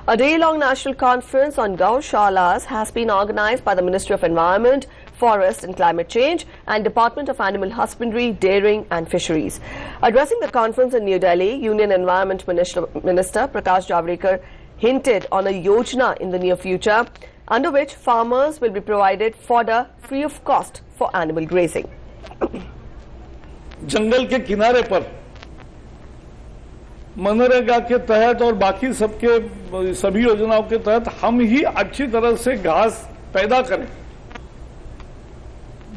A day-long national conference on Gaushalas has been organized by the Ministry of Environment, Forest and Climate Change and Department of Animal Husbandry, Dairying and Fisheries. Addressing the conference in New Delhi, Union Environment Minister Prakash Javadekar hinted on a yojana in the near future under which farmers will be provided fodder free of cost for animal grazing. जंगल के किनारे पर मनरेगा के तहत और बाकी सबके सभी योजनाओं के तहत हम ही अच्छी तरह से घास पैदा करें,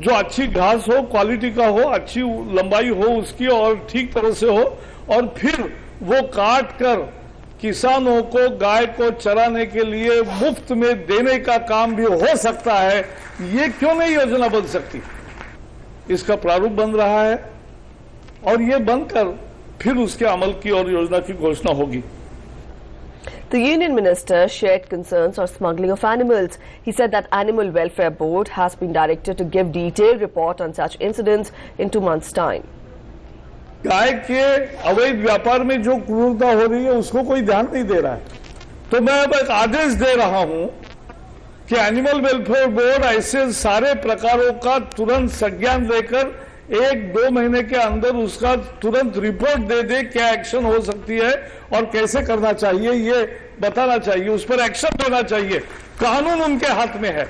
जो अच्छी घास हो, क्वालिटी का हो, अच्छी लंबाई हो उसकी और ठीक तरह से हो, और फिर वो काट कर किसानों को गाय को चराने के लिए मुफ्त में देने का काम भी हो सकता है। ये क्यों नहीं योजना बन सकती? इसका प्रारूप बन रहा है और ये बनकर फिर उसके अमल की और योजना की घोषणा होगी। The Union Minister shared concerns on smuggling of animals. He said that Animal Welfare Board has been directed to give detailed report on such incidents in 2 months' time. गाय के अवैध व्यापार में जो क्रूरता हो रही है उसको कोई ध्यान नहीं दे रहा है, तो मैं अब एक आदेश दे रहा हूं कि एनिमल वेलफेयर बोर्ड ऐसे सारे प्रकारों का तुरंत संज्ञान लेकर 1-2 महीने के अंदर उसका तुरंत रिपोर्ट दे दे, क्या एक्शन हो सकती है और कैसे करना चाहिए ये बताना चाहिए, उस पर एक्शन लेना चाहिए। कानून उनके हाथ में है।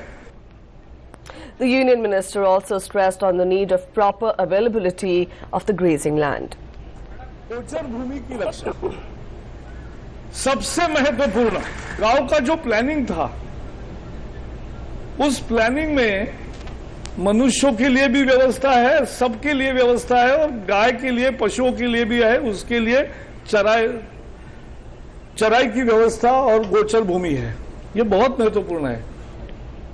The Union Minister also stressed on the need of proper availability of the grazing land. गोचर भूमि की रक्षा सबसे महत्वपूर्ण। गांव का जो प्लानिंग था उस प्लानिंग में मनुष्यों के लिए भी व्यवस्था है, सबके लिए व्यवस्था है, और गाय के लिए, पशुओं के लिए भी है, उसके लिए चराई की व्यवस्था और गोचर भूमि है। ये बहुत महत्वपूर्ण है।